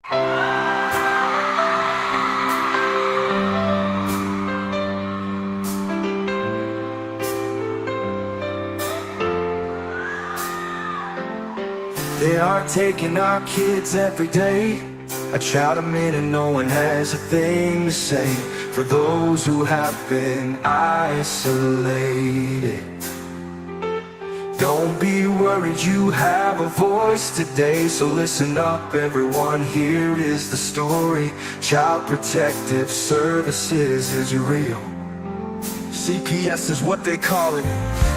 They are taking our kids every day. I shout them in and no one has a thing to say. For those who have been isolated, don't be worried, you have a voice today. So listen up everyone, here is the story. Child Protective Services is real. CPS is what they call it.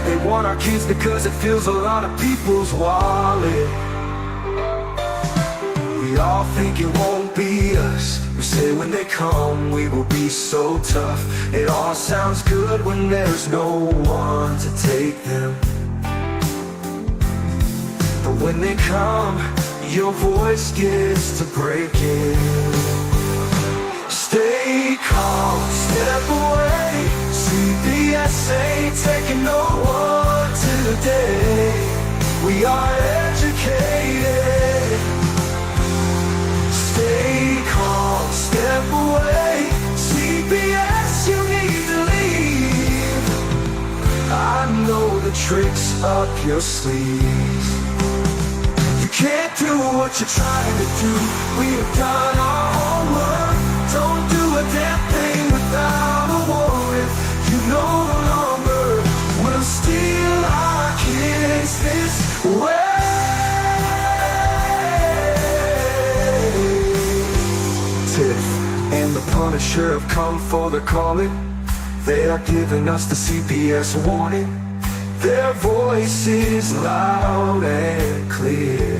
They want our kids because it fills a lot of people's wallet. We all think it won't be us. We say when they come we will be so tough. It all sounds good when there's no one to take them. But when they come, your voice gets to breaking. Stay calm, step away. CPS ain't taking no one today. We are educated. Stay calm, step away. CPS, you need to leave. I know the tricks up your sleeves. You can't do what you're trying to do. We have done our homework. Don't do a damn thing without a warrant. You no longer will steal our kids this way. Tiff and the Punisher have come for the calling. They are giving us the CPS warning. Their voice is loud and clear.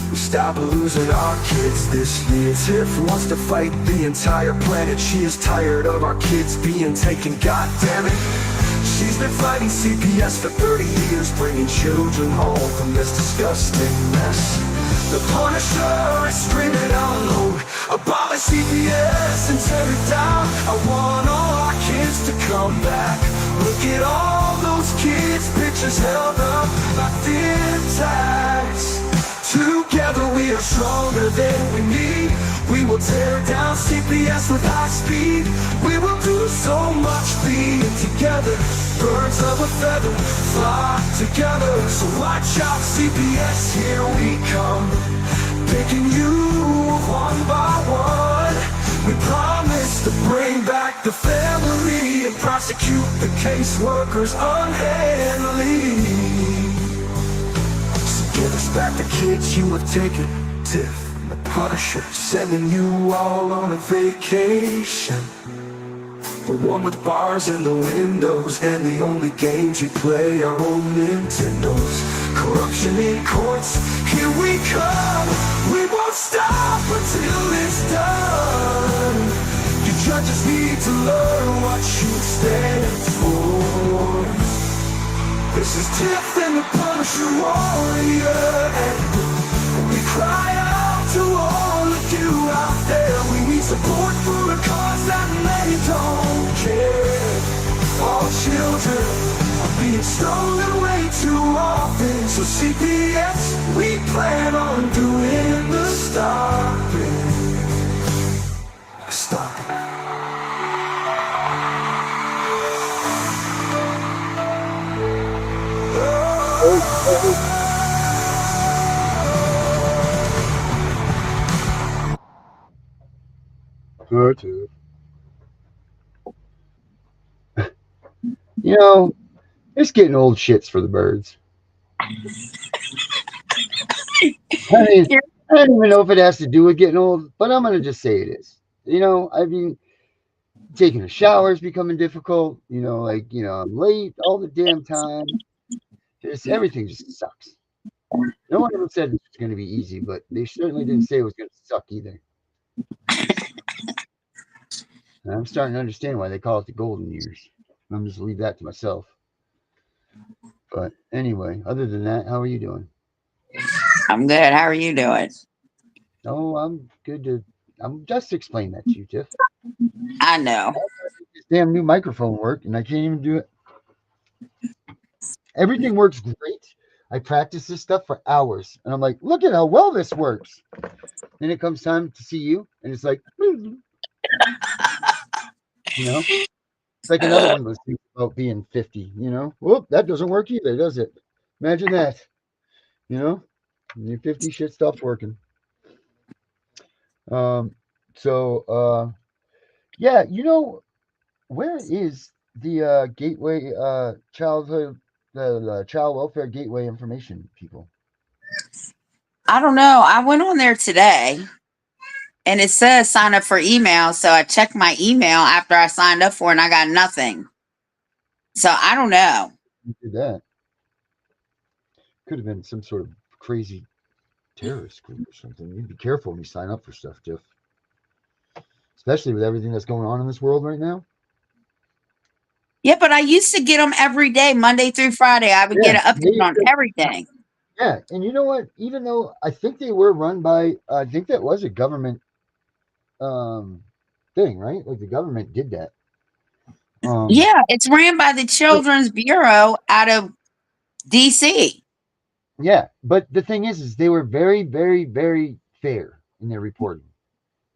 We stop losing our kids this year. Tiff wants to fight the entire planet. She is tired of our kids being taken, God damn it. She's been fighting CPS for 30 years, bringing children home from this disgusting mess. The Punisher is screaming out loud, abolish CPS and tear it down. I want all our kids to come back. Look at all those kids' pictures held up like thin tags. Together we are stronger than we need. We will tear down CPS with high speed. We will do so much being together. Birds of a feather flock together. So watch out CPS, here we come. Picking you one by one. We promise to bring back the family and prosecute the caseworkers unhandily. Give us back the kids you have taken. Tiff and the Punisher sending you all on a vacation. The one with bars in the windows, and the only games you play are old Nintendos. Corruption in courts, here we come. We won't stop until it's done. You judges need to learn what you stand for. This is Tiff and the Punisher warrior, and we cry out to all of you out there. We need support for a cause that many don't care. All children are being stolen way too often. So CPS, we plan on doing the stopping. Stop it. You know, it's getting old shits for the birds. I mean, I don't even know if it has to do with getting old, but I'm going to just say it is. You know, I mean, taking a shower is becoming difficult. You know, like, you know, I'm late all the damn time. Everything just sucks. No one ever said it's going to be easy, but they certainly didn't say it was going to suck either. And I'm starting to understand why they call it the golden years. I'm just leave that to myself. But anyway, other than that, how are you doing? I'm good. How are you doing? Oh, I'm good. I'm just explaining that to you, Tiff. I know. This damn new microphone worked, and I can't even do it. Everything works great. I practice this stuff for hours, and I'm like, look at how well this works. Then it comes time to see you, and it's like, it's like another one of those things about being 50. Whoop, that doesn't work either, does it? Imagine that. When you're 50, shit stops working. Um, so yeah, where is the gateway childhood the child welfare gateway information people? I don't know. I went on there today and it says sign up for email. So I checked my email after I signed up for it and I got nothing. So I don't know. You did that. Could have been some sort of crazy terrorist group or something. You be careful when you sign up for stuff, Tiff. Especially with everything that's going on in this world right now. Yeah, but I used to get them every day, Monday through Friday. I would Yeah, get an update on everything. yeah, and you know what? Even though I think they were run by, I think that was a government thing, right? Like the government did that. Yeah, it's ran by the Children's Bureau out of DC. Yeah, but the thing is they were very, very, very fair in their reporting.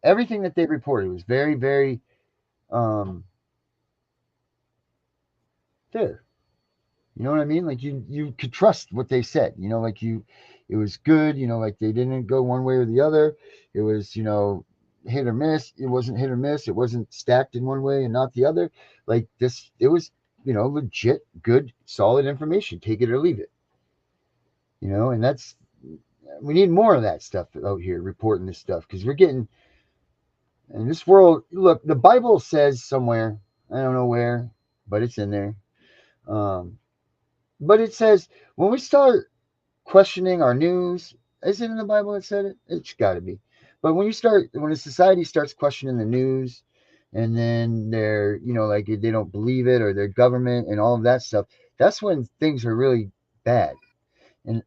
Everything that they reported was very, very fair. You know what I mean? Like you could trust what they said. Like it was good. Like they didn't go one way or the other. It was hit or miss. It wasn't hit or miss. It wasn't stacked in one way and not the other. Like this, it was legit, good, solid information. Take it or leave it. And we need more of that stuff out here reporting this stuff because we're getting in this world. Look, the Bible says somewhere, I don't know where, but it's in there. But it says when we start questioning our news, is it in the Bible that said it? It's got to be. But when a society starts questioning the news, and then they're, like they don't believe it or their government and all of that stuff, that's when things are really bad. And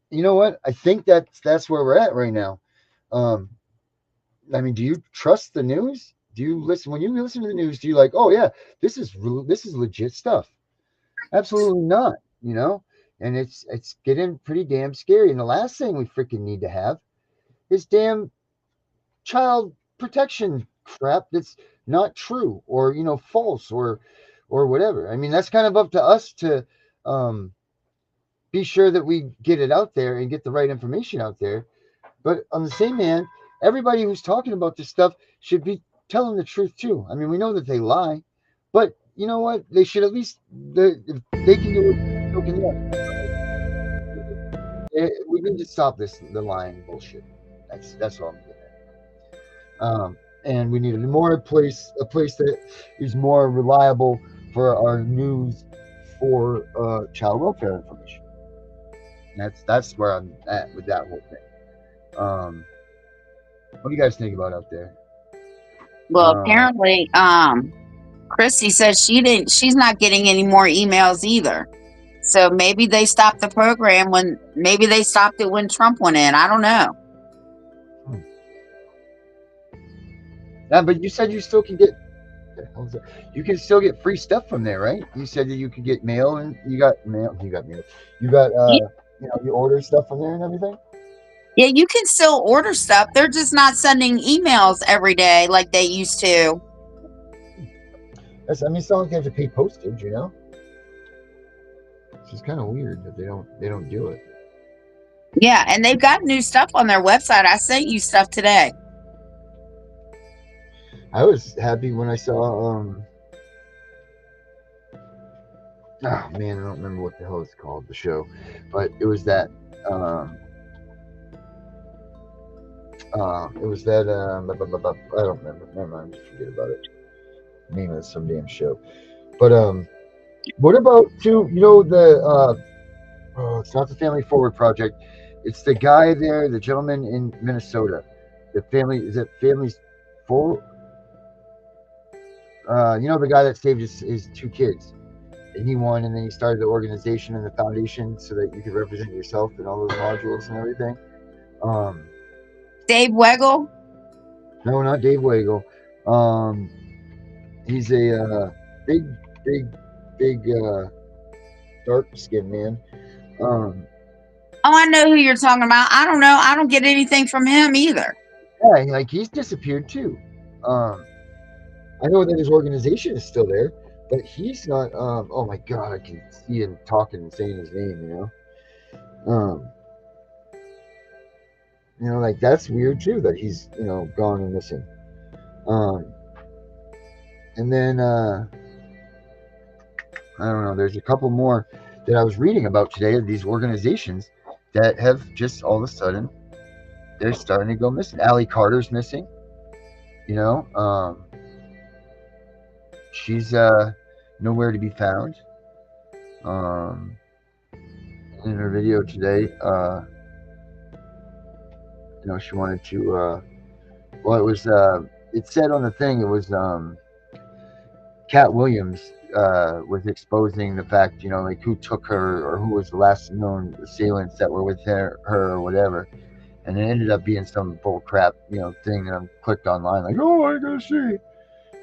you know what? I think that's where we're at right now. Um, I mean, do you trust the news? Do you listen when you listen to the news? Do you like, oh yeah, this is legit stuff? Absolutely not. And it's getting pretty damn scary. And the last thing we freaking need to have is damn child protection crap that's not true or false or whatever. I mean, that's kind of up to us to be sure that we get it out there and get the right information out there. But on the same hand, everybody who's talking about this stuff should be telling the truth too. I mean, we know that they lie, but you know what? They should at least if they can do it. So can we need to stop the lying bullshit. That's all I'm getting at. And we need a place that is more reliable for our news for child welfare information. That's where I'm at with that whole thing. What do you guys think about out there? Well, apparently, Christy says she's not getting any more emails either. So maybe they stopped the program maybe they stopped it when Trump went in. I don't know. Yeah, but you said you still can get free stuff from there, right? You said that you could get mail and you got mail. You got you order stuff from there and everything. Yeah, you can still order stuff. They're just not sending emails every day like they used to. It's not like they have to pay postage, Which is kind of weird that they don't do it. Yeah, and they've got new stuff on their website. I sent you stuff today. I was happy when I saw oh man, I don't remember what the hell it's called, the show, but it was that it was that I don't remember. Never mind, forget about it. Name of some damn show. But what about the it's not the Family Forward Project. It's the guy there, the gentleman in Minnesota. The Families Forward? The guy that saved his two kids. And he won, and then he started the organization and the foundation so that you could represent yourself in all those modules and everything. Dave Weigel? No, not Dave Weigel. He's a big dark skinned man. Oh, I know who you're talking about. I don't know. I don't get anything from him either. Yeah, like he's disappeared too. I know that his organization is still there, but he's not. Oh my God, I can see him talking and saying his name. Um, like that's weird too that he's gone and missing. Um, and then I don't know. There's a couple more that I was reading about today of these organizations that have just all of a sudden they're starting to go missing. Allie Carter's missing. You know, she's nowhere to be found. Um, in her video today, she wanted to. Well, it was. It said on the thing it was Cat Williams was exposing the fact, like who took her or who was the last known assailants that were with her or whatever. And it ended up being some bull crap, thing that I clicked online, like, oh, I gotta see.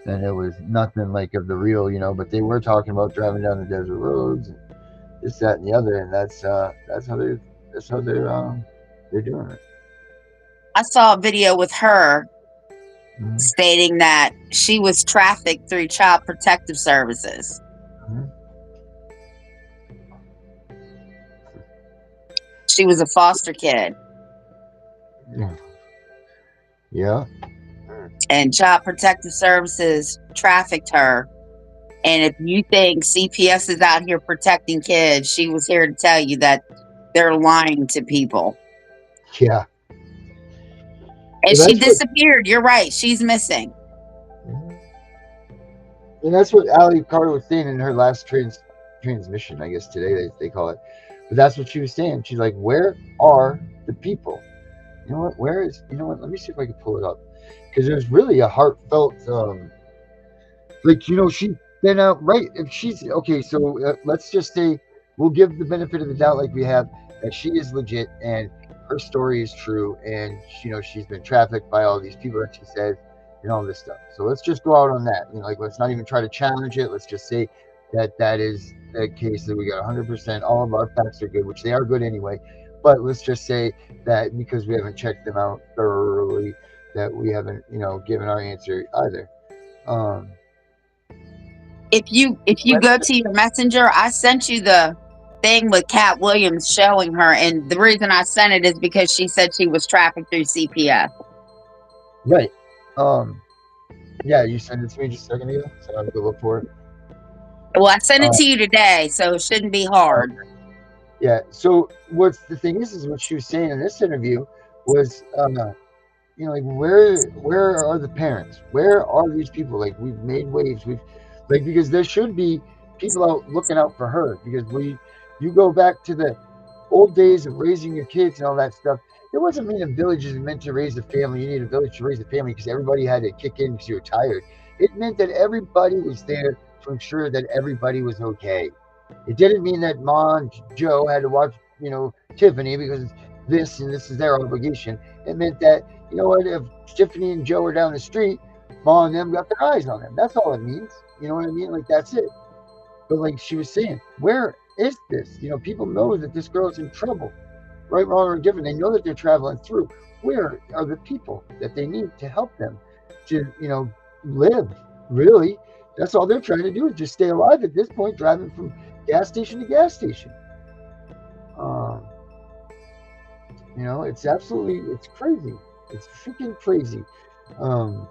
And it was nothing like of the real, but they were talking about driving down the desert roads and this, that, and the other, and that's how they're doing it. I saw a video with her Mm-hmm. stating that she was trafficked through Child Protective Services. Mm-hmm. She was a foster kid. Yeah. Yeah. And Child Protective Services trafficked her. And if you think CPS is out here protecting kids, she was here to tell you that they're lying to people. Yeah. And she disappeared. You're right. She's missing. And that's what Allie Carter was saying in her last transmission, I guess today they call it. But that's what she was saying. She's like, where are the people? You know what? Where is, let me see if I can pull it up. Because there's really a heartfelt, she's been out, right? If she's, okay, so let's just say we'll give the benefit of the doubt like we have that she is legit and her story is true. And, she's been trafficked by all these people that she says and all this stuff. So let's just go out on that. Let's not even try to challenge it. Let's just say that is the case that we got 100%. All of our facts are good, which they are good anyway. But let's just say that because we haven't checked them out thoroughly, that we haven't, given our answer either. If you go to your messenger, I sent you the thing with Cat Williams showing her, and the reason I sent it is because she said she was trafficked through CPS. Right. Yeah, you sent it to me just a second ago, so I'm gonna look for it. Well, I sent it to you today, so it shouldn't be hard. Yeah. So what's the thing is what she was saying in this interview was, like where are the parents? Where are these people? Like we've made waves. Because there should be people out looking out for her. Because you go back to the old days of raising your kids and all that stuff. It wasn't meant a village is meant to raise a family. You need a village to raise a family because everybody had to kick in because you were tired. It meant that everybody was there to ensure that everybody was okay. It didn't mean that Ma and Joe had to watch, Tiffany because this is their obligation. It meant that, if Tiffany and Joe are down the street, Ma and them got their eyes on them. That's all it means. You know what I mean? Like, that's it. But like she was saying, where is this? People know that this girl is in trouble. Right, wrong, or different. They know that they're traveling through. Where are the people that they need to help them to, live? Really, that's all they're trying to do is just stay alive at this point, driving from gas station to gas station. It's crazy. It's freaking crazy. And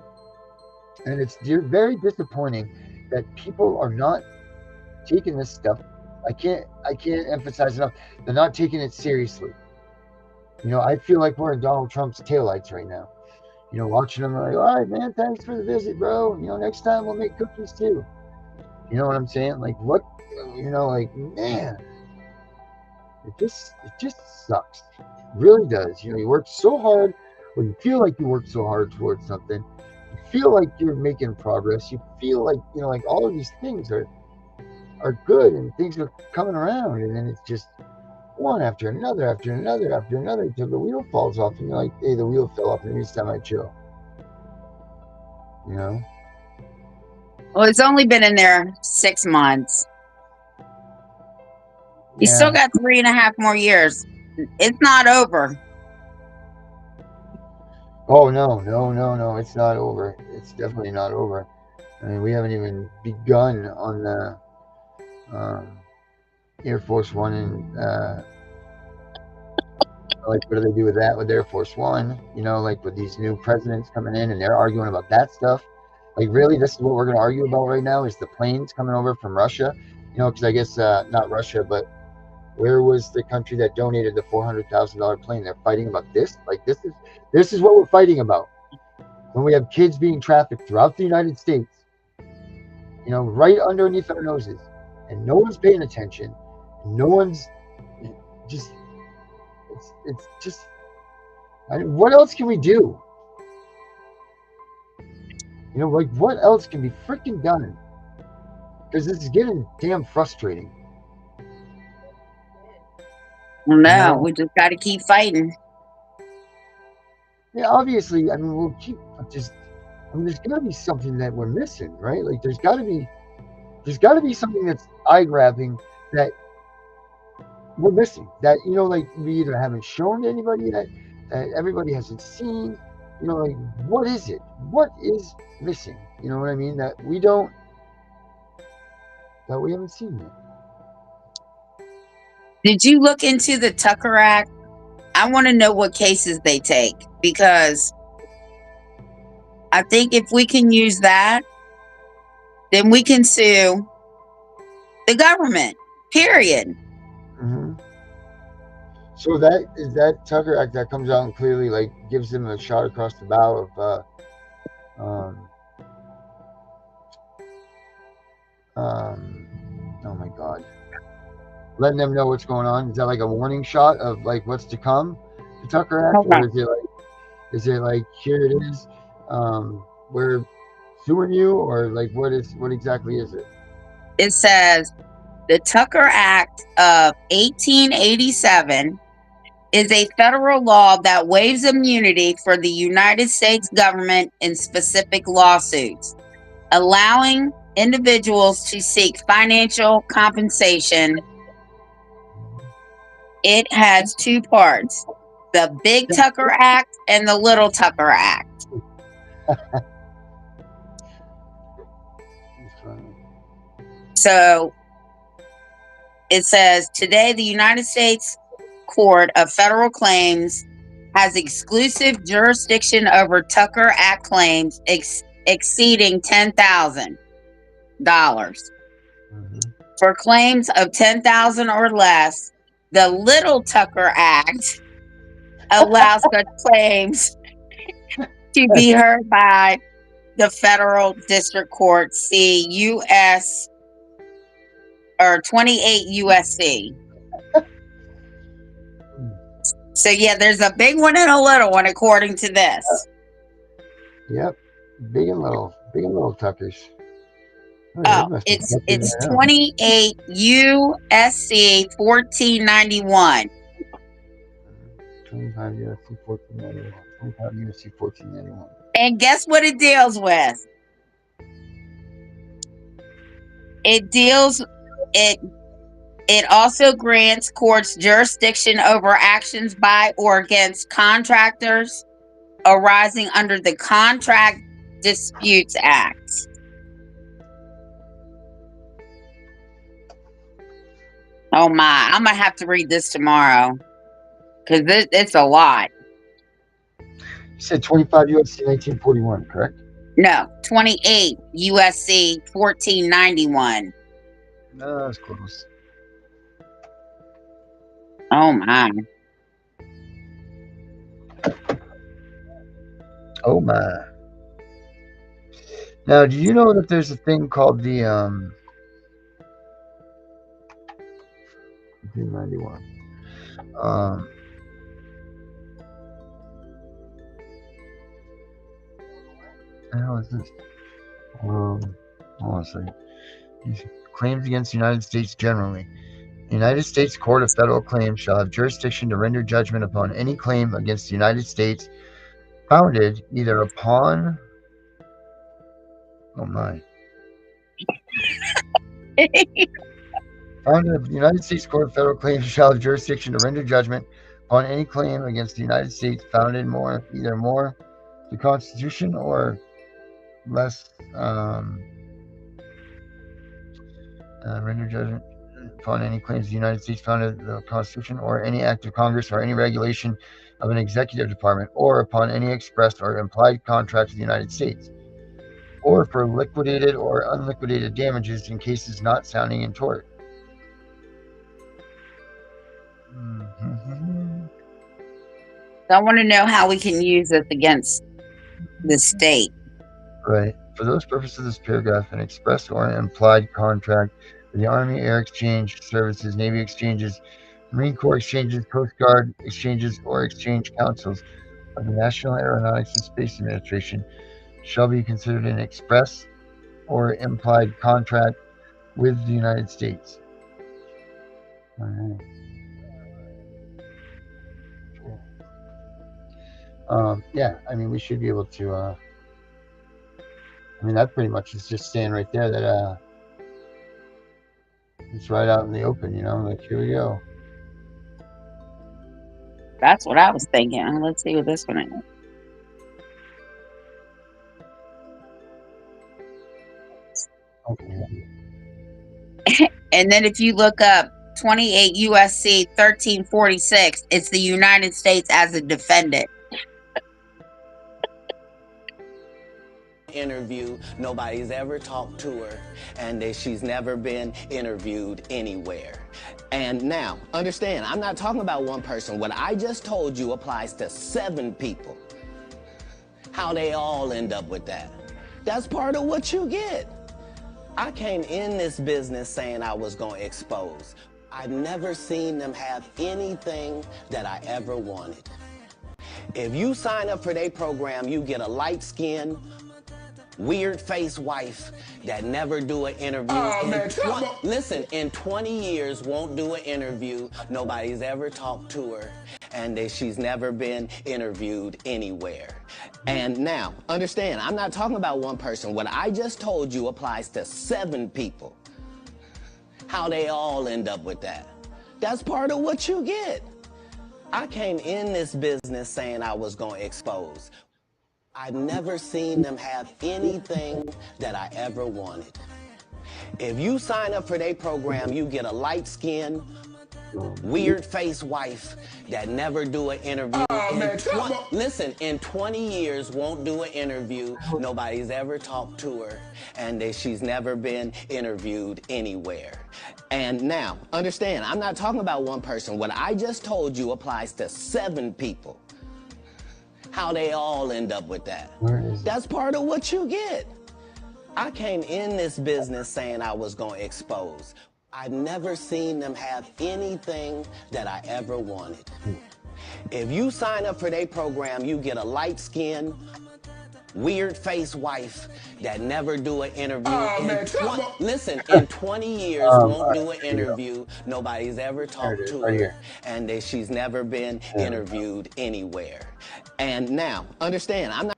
it's very disappointing that people are not taking this stuff. I can't emphasize enough. They're not taking it seriously. I feel like we're in Donald Trump's taillights right now. Watching them like, all right, man, thanks for the visit, bro. Next time we'll make cookies too. You know what I'm saying? Like what? Man, it just sucks. It really does. You work so hard, or you feel like you work so hard towards something. You feel like you're making progress. You feel like like all of these things are good and things are coming around, and then it's just one after another until the wheel falls off and you're like, hey, the wheel fell off and it's time I chill. Well, it's only been in there 6 months. You still got 3.5 more years. It's not over. Oh no! It's not over. It's definitely not over. I mean, we haven't even begun on the um, Air Force One and like what do they do with that with Air Force One? You know, like with these new presidents coming in and they're arguing about that stuff. Like, really, this is what we're going to argue about right now is the planes coming over from Russia. You know, because I guess not Russia, but where was the country that donated the $400,000 plane? They're fighting about this. Like, this is what we're fighting about when we have kids being trafficked throughout the United States. You know, right underneath our noses, and no one's paying attention. And no one's just. It's just. What else can we do? You know, like what else can be freaking done? Because this is getting damn frustrating. No, You know, we just got to keep fighting. yeah, obviously, I mean, we'll keep just. I mean, there's got to be something that we're missing, right? Like, there's got to be something that's eye grabbing that we're missing. That like we either haven't shown to anybody that everybody hasn't seen. You know, like what is it? What is missing? You know what I mean? That we haven't seen yet. Did you look into the Tucker Act? I want to know what cases they take because I think if we can use that, then we can sue the government. Period. Mm-hmm. So that is that Tucker Act that comes out and clearly like gives them a shot across the bow of um, oh my god, letting them know what's going on. Is that like a warning shot of like what's to come, the Tucker Act, Okay. or is it like here it is, we're suing you, or like what exactly is it? It says the Tucker Act of 1887 is a federal law that waives immunity for the United States government in specific lawsuits, allowing individuals to seek financial compensation. It has two parts, the Big Tucker Act and the Little Tucker Act. So it says today the United States Court of Federal Claims has exclusive jurisdiction over Tucker Act claims exceeding $10,000. Mm-hmm. For claims of $10,000 or less, the Little Tucker Act allows such claims to be heard by the federal district court. See U.S. or 28 USC. So yeah, there's a big one and a little one according to this. Yep, big and little Tuckers. Oh, it's 28 USC 1491. 25 USC 1491. 25 USC 1491. And guess what it deals with? It also grants courts jurisdiction over actions by or against contractors arising under the Contract Disputes Act. Oh my, I'm gonna have to read this tomorrow because it's a lot. You said 25 USC 1941, correct? No, 28 USC 1491. No, that's close. Oh my. Oh my. Now, do you know that there's a thing called the 1991? What the hell is this? Hold on a second. Claims against the United States generally. The United States Court of Federal Claims shall have jurisdiction to render judgment upon any claim against the United States founded either upon. Oh my. Founded the United States Court of Federal Claims shall have jurisdiction to render judgment on any claim against the United States founded either more the Constitution or less render judgment upon any claims the United States founded the Constitution or any act of Congress or any regulation of an executive department or upon any expressed or implied contract of the United States, or for liquidated or unliquidated damages in cases not sounding in tort. I want to know how we can use this against the state. Right. For those purposes, this paragraph, an express or an implied contract for the Army, Air Exchange Services, Navy Exchanges, Marine Corps Exchanges, Coast Guard Exchanges, or Exchange Councils of the National Aeronautics and Space Administration shall be considered an express or implied contract with the United States. All right. Yeah, I mean, we should be able to. I mean, that pretty much is just saying right there that it's right out in the open, you know. Like, here we go. That's what I was thinking. Let's see what this one is. Okay. And then if you look up 28 USC 1346, it's the United States as a defendant. Interview, nobody's ever talked to her, and she's never been interviewed anywhere. And now, understand, I'm not talking about one person. What I just told you applies to 7 people. How they all end up with that. That's part of what you get. I came in this business saying I was going to expose. I've never seen them have anything that I ever wanted. If you sign up for their program, you get a light-skinned, weird-faced wife that never do an interview. Listen, in 20 years, won't do an interview. Nobody's ever talked to her, and she's never been interviewed anywhere. And now, understand, I'm not talking about one person. What I just told you applies to 7 people. How they all end up with that. That's part of what you get. I came in this business saying I was going to expose. I've never seen them have anything that I ever wanted. If you sign up for their program, you get a light-skinned, weird-faced wife that never do an interview. Listen, in 20 years, won't do an interview. Nobody's ever talked to her, and she's never been interviewed anywhere. And now, understand, I'm not talking about one person. What I just told you applies to 7 people. How they all end up with that. That's part of what you get. I came in this business saying I was going to expose. I've never seen them have anything that I ever wanted. If you sign up for their program, you get a light-skinned, weird-faced wife that never do an interview. Listen, in 20 years, won't do an interview. Nobody's ever talked to her, and she's never been interviewed anywhere. And now, understand, I'm not.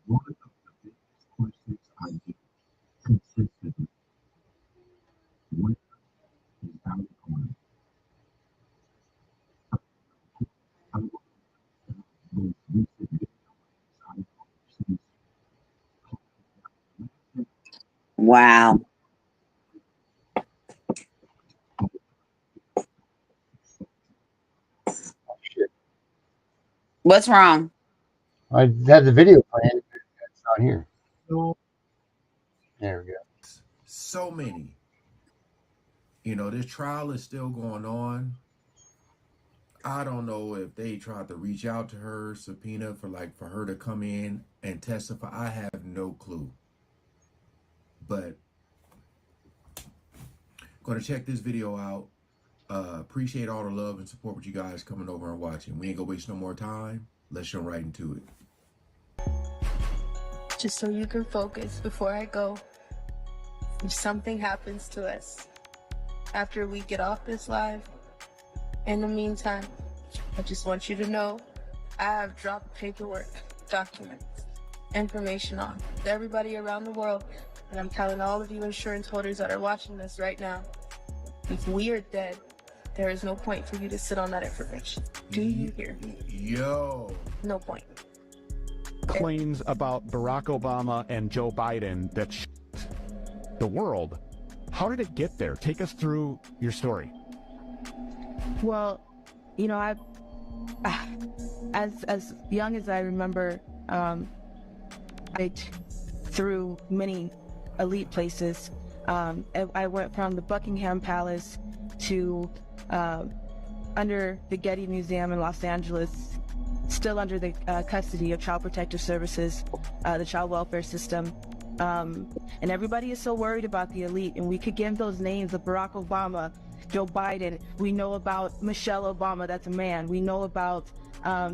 One of the biggest questions I get consistently, what is out on our most recent video Wow. What's wrong? I had the video playing. It's not here. There we go. So many. You know, this trial is still going on. I don't know if they tried to reach out to her, subpoena for her to come in and testify. I have no clue. But going to check this video out. Appreciate all the love and support with you guys coming over and watching. We ain't gonna waste no more time. Let's jump right into it. Just so you can focus before I go, if something happens to us after we get off this live, in the meantime, I just want you to know I have dropped paperwork, documents information on. To everybody around the world, and I'm telling all of you insurance holders that are watching this right now, if we are dead, there is no point for you to sit on that information. Do you hear me? Yo. No point. Claims about Barack Obama and Joe Biden that the world. How did it get there? Take us through your story. Well, you know, as young as I remember, through many elite places. I went from the Buckingham Palace to under the Getty Museum in Los Angeles, still under the custody of Child Protective Services, the child welfare system. And everybody is so worried about the elite, and we could give those names of Barack Obama, Joe Biden. We know about Michelle Obama, that's a man. We know about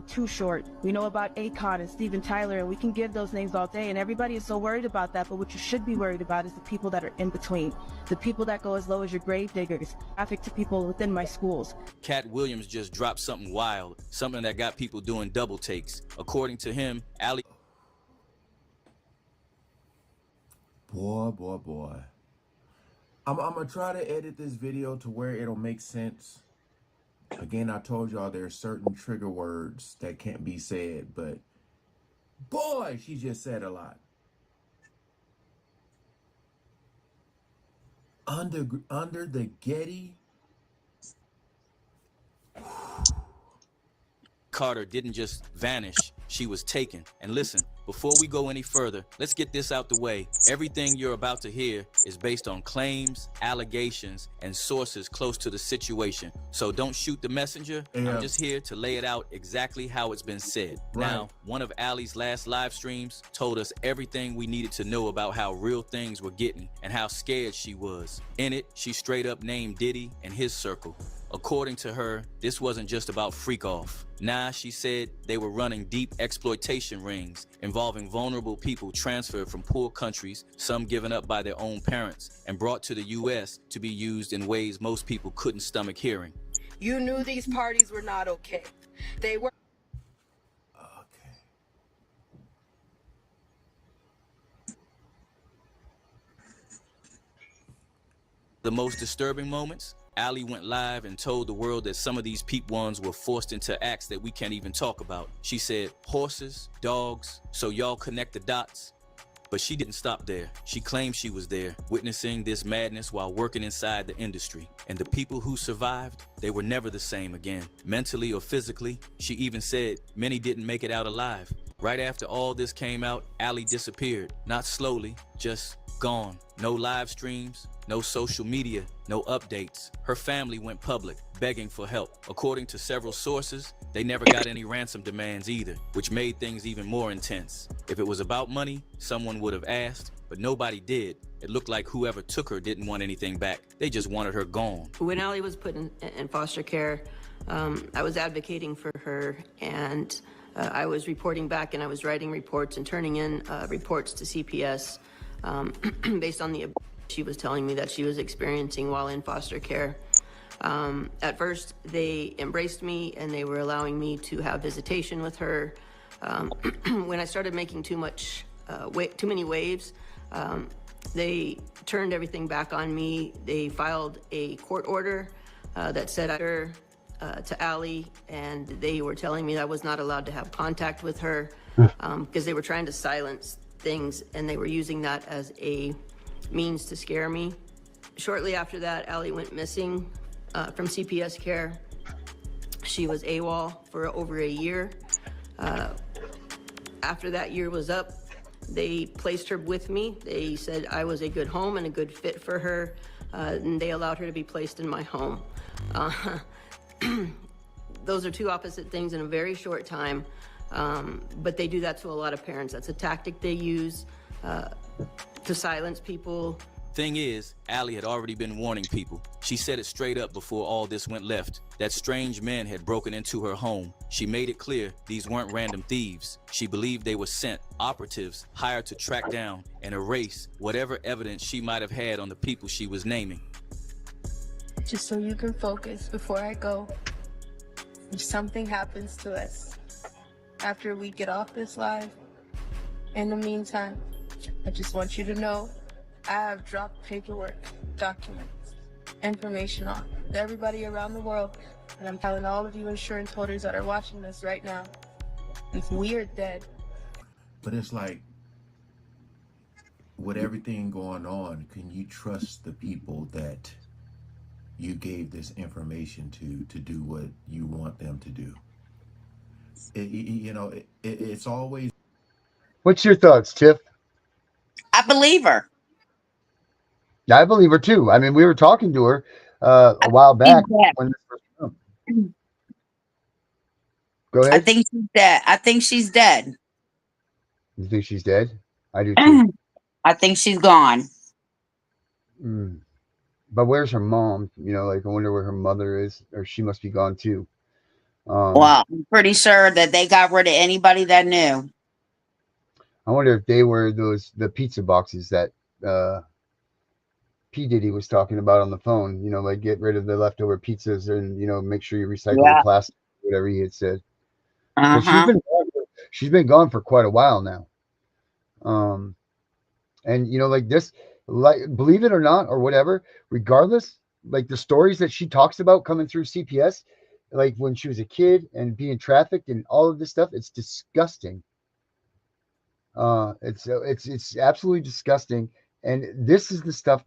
Too Short. We know about Akon and Steven Tyler, and we can give those names all day, and everybody is so worried about that. But what you should be worried about is the people that are in between, the people that go as low as your grave diggers, traffic to people within my schools. Cat Williams just dropped something wild, something that got people doing double takes. According to him, Ali... Boy. I'm gonna try to edit this video to where it'll make sense. Again, I told y'all there's certain trigger words that can't be said, but boy, she just said a lot. Under the Getty. Carter didn't just vanish, she was taken. And listen, before we go any further, let's get this out the way. Everything you're about to hear is based on claims, allegations, and sources close to the situation. So don't shoot the messenger. Yeah. I'm just here to lay it out exactly how it's been said. Right. Now, one of Allie's last live streams told us everything we needed to know about how real things were getting and how scared she was. In it, she straight up named Diddy and his circle. According to her, this wasn't just about freak off. Nah, she said they were running deep exploitation rings involving vulnerable people transferred from poor countries, some given up by their own parents, and brought to the U.S. to be used in ways most people couldn't stomach hearing. You knew these parties were not okay. They were... Okay. The most disturbing moments? Allie went live and told the world that some of these peep ones were forced into acts that we can't even talk about. She said horses, dogs, so y'all connect the dots. But she didn't stop there. She claimed she was there, witnessing this madness while working inside the industry. And the people who survived, they were never the same again, mentally or physically. She even said many didn't make it out alive. Right after all this came out, Allie disappeared. Not slowly, just gone. No live streams, no social media, no updates. Her family went public, begging for help. According to several sources, they never got any ransom demands either, which made things even more intense. If it was about money, someone would have asked, but nobody did. It looked like whoever took her didn't want anything back. They just wanted her gone. When Allie was put in foster care, I was advocating for her, and I was reporting back, and I was writing reports and turning in reports to CPS based on the abuse she was telling me that she was experiencing while in foster care. At first, they embraced me and they were allowing me to have visitation with her. When I started making too many waves, they turned everything back on me. They filed a court order that said to Allie, and they were telling me I was not allowed to have contact with her because they were trying to silence things, and they were using that as a means to scare me. Shortly after that, Allie went missing from CPS care. She was AWOL for over a year. After that year was up, they placed her with me. They said I was a good home and a good fit for her, and they allowed her to be placed in my home. Those are two opposite things in a very short time, but they do that to a lot of parents. That's a tactic they use to silence people. Thing is, Allie had already been warning people. She said it straight up before all this went left, that strange men had broken into her home. She made it clear these weren't random thieves. She believed they were sent operatives hired to track down and erase whatever evidence she might have had on the people she was naming. Just so you can focus before I go, if something happens to us after we get off this live, In the meantime, I just want you to know I have dropped paperwork, documents, information on to everybody around the world. And I'm telling all of you insurance holders that are watching this right now, if we are dead. But it's like, with everything going on, can you trust the people that you gave this information to do what you want them to do? It's always. What's your thoughts, Tiff? I believe her. Yeah, I believe her too. I mean, we were talking to her a I while think back she's dead. when this first came up. Go I ahead. think she's dead. I think she's dead. You think she's dead? I do too. I think she's gone. Mm. But where's her mom? Like I wonder where her mother is, or she must be gone too. Well, I'm pretty sure that they got rid of anybody that knew. I wonder if they were the pizza boxes that P. Diddy was talking about on the phone. Like get rid of the leftover pizzas and make sure you recycle the Yeah. plastic, whatever he had said. Because Uh-huh. she's been gone for quite a while now. And like this, like believe it or not, or whatever, regardless, like the stories that she talks about coming through CPS, like when she was a kid and being trafficked and all of this stuff, it's disgusting. It's absolutely disgusting. And this is the stuff.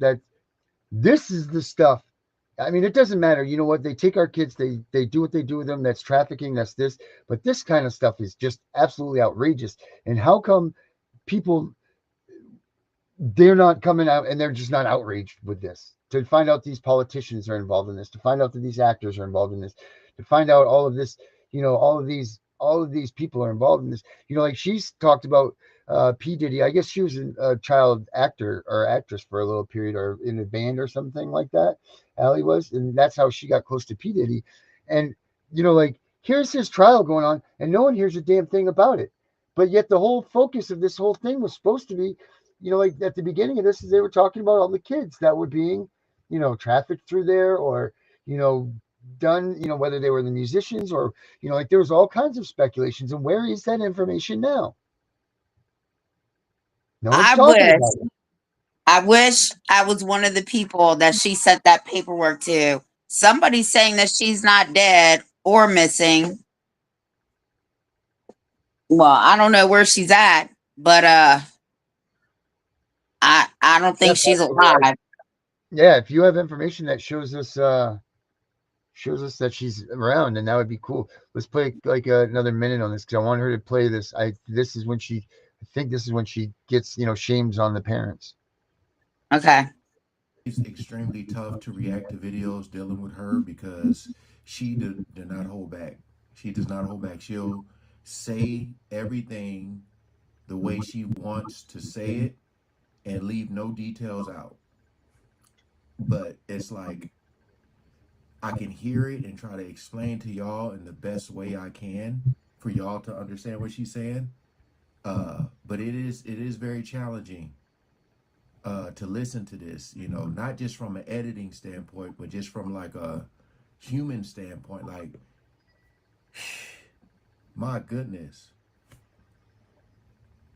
I mean, it doesn't matter. You know what? They take our kids, they do what they do with them. That's trafficking, that's this. But this kind of stuff is just absolutely outrageous. And how come people, they're not coming out and they're just not outraged with this? To find out these politicians are involved in this, to find out that these actors are involved in this, to find out all of this, all of these people are involved in this. Like she's talked about P. Diddy. I guess she was a child actor or actress for a little period, or in a band or something like that. Allie was, and that's how she got close to P. Diddy. And like here's his trial going on, and no one hears a damn thing about it. But yet the whole focus of this whole thing was supposed to be, like at the beginning of this, is they were talking about all the kids that were being, trafficked through there, or done, whether they were the musicians or, like there was all kinds of speculations. And where is that information now? No one's I talking wish. about it. I wish I was one of the people that she sent that paperwork to. Somebody's saying that she's not dead or missing. Well, I don't know where she's at, but I don't think she's alive. Yeah, if you have information that shows us that she's around, then that would be cool. Let's play like another minute on this, because I want her to play this. I think this is when she gets shames on the parents. Okay. It's extremely tough to react to videos dealing with her, because she did not hold back. She does not hold back. She'll say everything the way she wants to say it and leave no details out. But it's like, I can hear it and try to explain to y'all in the best way I can for y'all to understand what she's saying. But it is very challenging to listen to this, not just from an editing standpoint, but just from like a human standpoint. Like, my goodness.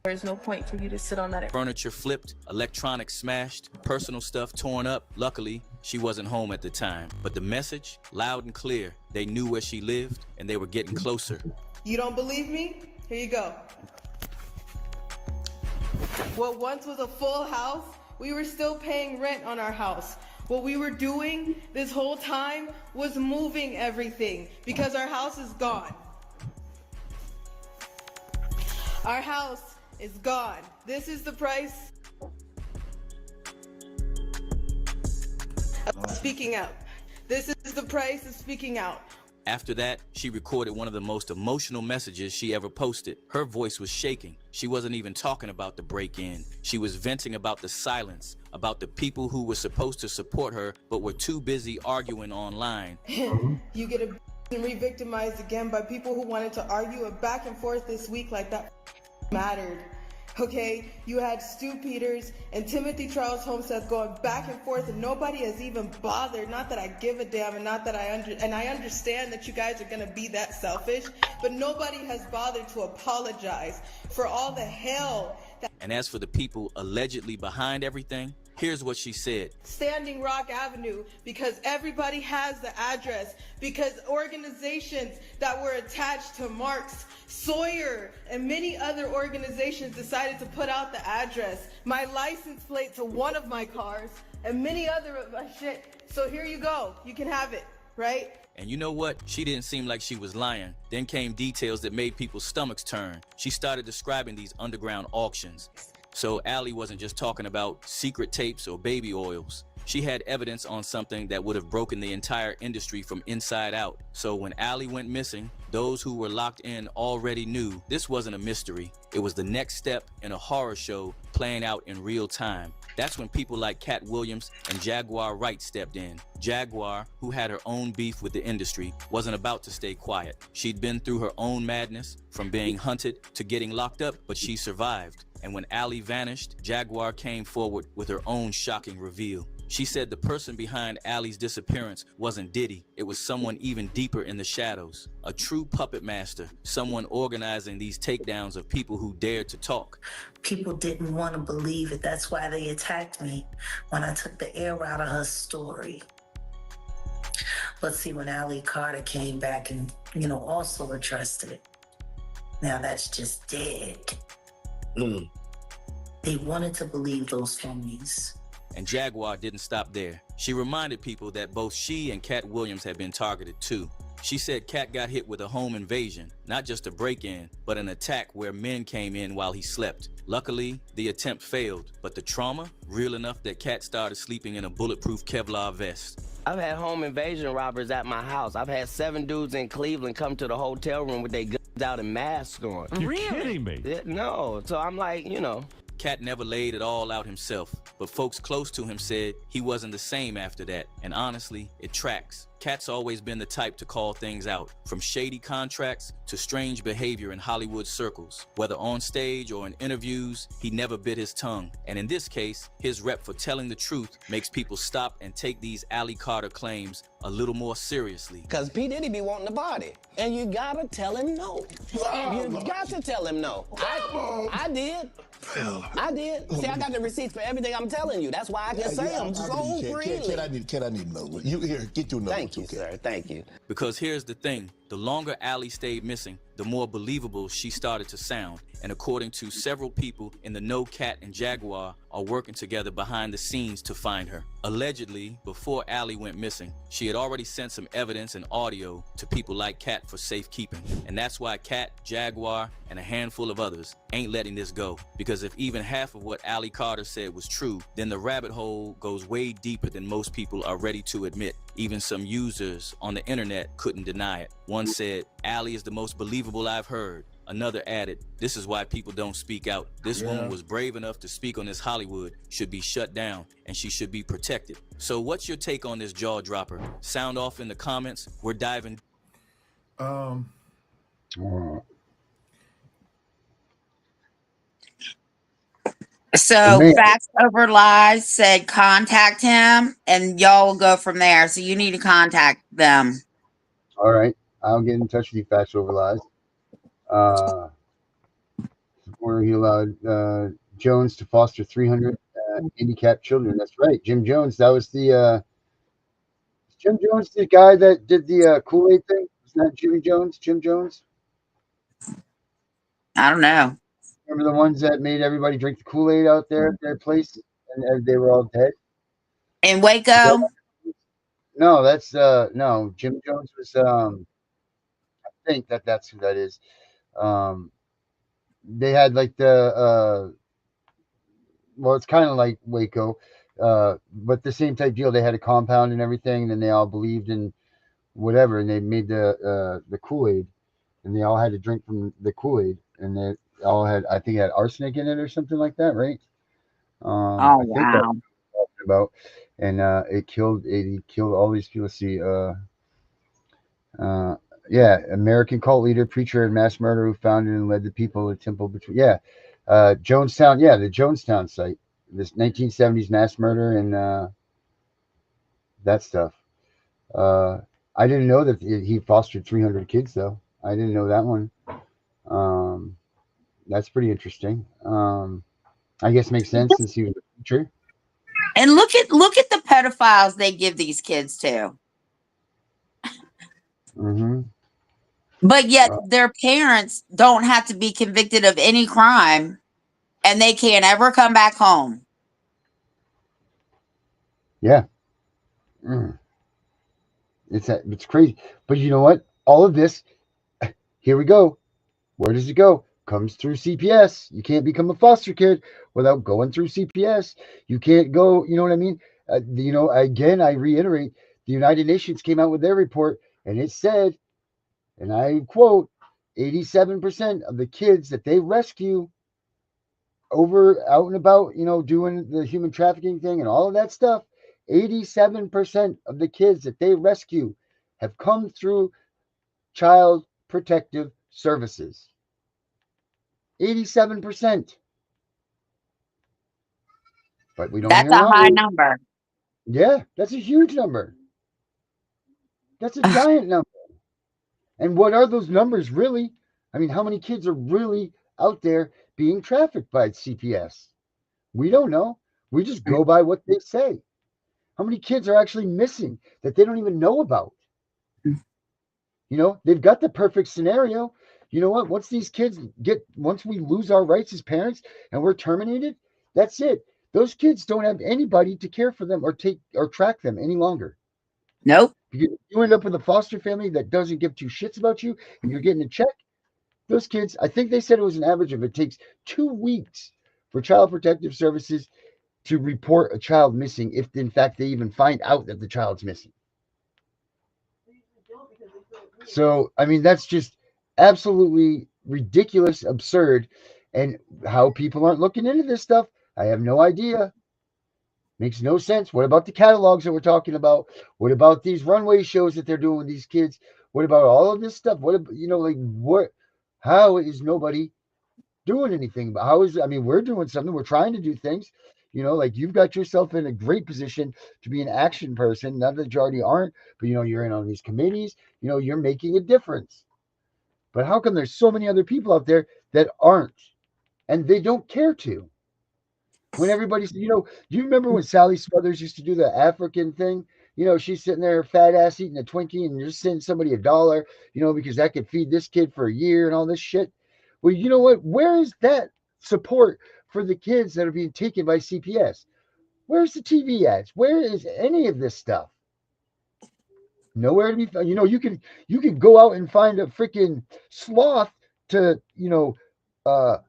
There's no point for you to sit on that. Furniture flipped, electronics smashed, personal stuff torn up. Luckily, she wasn't home at the time. But the message, loud and clear. They knew where she lived, and they were getting closer. You don't believe me? Here you go. What once was a full house, we were still paying rent on our house. What we were doing this whole time was moving everything, because our house is gone. Our house is gone. This is the price of speaking out. This is the price of speaking out. After that, she recorded one of the most emotional messages she ever posted. Her voice was shaking. She wasn't even talking about the break-in. She was venting about the silence, about the people who were supposed to support her but were too busy arguing online. You get re-victimized again by people who wanted to argue it back and forth this week like that mattered. Okay, you had Stu Peters and Timothy Charles Homestead going back and forth, and nobody has even bothered. Not that I give a damn, and not that I understand that you guys are gonna be that selfish, but nobody has bothered to apologize for all the hell that. And as for the people allegedly behind everything, here's what she said. Standing Rock Avenue, because everybody has the address, because organizations that were attached to Marks, Sawyer, and many other organizations decided to put out the address, my license plate to one of my cars, and many other of my shit. So here you go. You can have it, right? And you know what? She didn't seem like she was lying. Then came details that made people's stomachs turn. She started describing these underground auctions. So Allie wasn't just talking about secret tapes or baby oils. She had evidence on something that would have broken the entire industry from inside out. So when Allie went missing, those who were locked in already knew this wasn't a mystery. It was the next step in a horror show playing out in real time. That's when people like Cat Williams and Jaguar Wright stepped in. Jaguar, who had her own beef with the industry, wasn't about to stay quiet. She'd been through her own madness, from being hunted to getting locked up, but she survived. And when Allie vanished, Jaguar came forward with her own shocking reveal. She said the person behind Allie's disappearance wasn't Diddy. It was someone even deeper in the shadows. A true puppet master, someone organizing these takedowns of people who dared to talk. People didn't want to believe it. That's why they attacked me when I took the air out of her story. But see, when Allie Carter came back and, also addressed it, now that's just dead. They wanted to believe those phonies. And Jaguar didn't stop there. She reminded people that both she and Cat Williams had been targeted too. She said Cat got hit with a home invasion, not just a break-in, but an attack where men came in while he slept. Luckily, the attempt failed, but the trauma, real enough that Cat started sleeping in a bulletproof Kevlar vest. I've had home invasion robbers at my house. I've had 7 dudes in Cleveland come to the hotel room with their guns out and masks on. You're kidding me. No, so I'm like, Cat never laid it all out himself, but folks close to him said he wasn't the same after that, and honestly, it tracks. Cat's always been the type to call things out, from shady contracts to strange behavior in Hollywood circles. Whether on stage or in interviews, he never bit his tongue. And in this case, his rep for telling the truth makes people stop and take these Allie Carter claims a little more seriously. Because P. Diddy be wanting the body, and you gotta tell him no. You got to tell him no. I did. I did. See, I got the receipts for everything I'm telling you. That's why I can say them so freely. Kid, I need another one. You here, get your number. Thank you, sir. Thank you. Because here's the thing. The longer Allie stayed missing, the more believable she started to sound. And according to several people in the know, Cat and Jaguar are working together behind the scenes to find her. Allegedly, before Allie went missing, she had already sent some evidence and audio to people like Cat for safekeeping. And that's why Cat, Jaguar, and a handful of others ain't letting this go. Because if even half of what Allie Carter said was true, then the rabbit hole goes way deeper than most people are ready to admit. Even some users on the internet couldn't deny it. One said, Allie is the most believable I've heard. Another added, this is why people don't speak out. This woman was brave enough to speak on this Hollywood, should be shut down, and she should be protected. So what's your take on this jaw dropper? Sound off in the comments. We're diving. So Facts Over Lies said contact him, and y'all will go from there. So you need to contact them. All right, I'll get in touch with you, Facts Over Lies. Where he allowed Jones to foster 300 handicapped children. That's right, Jim Jones. That was the Jim Jones, the guy that did the Kool-Aid thing. Isn't that Jimmy Jones? Jim Jones? I don't know. Remember the ones that made everybody drink the Kool-Aid out there at their place, and they were all dead? In Waco? No, that's no. Jim Jones was I think that's who that is. They had like the well, it's kind of like Waco, but the same type deal. They had a compound and everything, and then they all believed in whatever, and they made the Kool-Aid, and they all had to drink from the Kool-Aid, and they all had, I think, it had arsenic in it or something like that, right? Oh, I think wow. that's what I'm talking about. And it killed all these people. See, yeah, American cult leader, preacher, and mass murderer who founded and led the people of the temple between. Yeah, Jonestown, yeah, the Jonestown site, this 1970s mass murder and that stuff. Uh, I didn't know that he fostered 300 kids, though. I didn't know that one. Um, that's pretty interesting. I guess makes sense since he was a teacher. And look at the pedophiles they give these kids to. Mm-hmm. But yet their parents don't have to be convicted of any crime and they can't ever come back home. Yeah. Mm. It's crazy. But you know what? All of this, here we go. Where does it go? Comes through CPS. You can't become a foster kid without going through CPS. You can't go, you know what I mean? Again, I reiterate, the United Nations came out with their report and it said, and I quote, 87% of the kids that they rescue over out and about, doing the human trafficking thing and all of that stuff, 87% of the kids that they rescue have come through child protective services. 87%. But we don't That's hear a high numbers. number. Yeah, that's a huge number. That's a giant number. And what are those numbers really? I mean, how many kids are really out there being trafficked by CPS? We don't know. We just go by what they say. How many kids are actually missing that they don't even know about? They've got the perfect scenario. You know what? Once we lose our rights as parents and we're terminated, that's it. Those kids don't have anybody to care for them or track them any longer. Nope. You end up with a foster family that doesn't give two shits about you and you're getting a check. Those kids, I think they said it was an average of it takes 2 weeks for Child Protective Services to report a child missing if in fact they even find out that the child's missing. So, I mean, that's just absolutely ridiculous, absurd. And how people aren't looking into this stuff, I have no idea. Makes no sense. What about the catalogs that we're talking about? What about these runway shows that they're doing with these kids? What about all of this stuff? How is nobody doing anything? We're doing something. We're trying to do things. You've got yourself in a great position to be an action person. Not that you already aren't, but you're in on these committees. You're making a difference. But how come there's so many other people out there that aren't, and they don't care to? When everybody's, do you remember when Sally Smothers used to do the African thing? She's sitting there, fat ass, eating a Twinkie, and you're sending somebody $1, because that could feed this kid for a year and all this shit. Well, you know what? Where is that support for the kids that are being taken by CPS? Where's the TV ads? Where is any of this stuff? Nowhere to be found. You can go out and find a freaking sloth to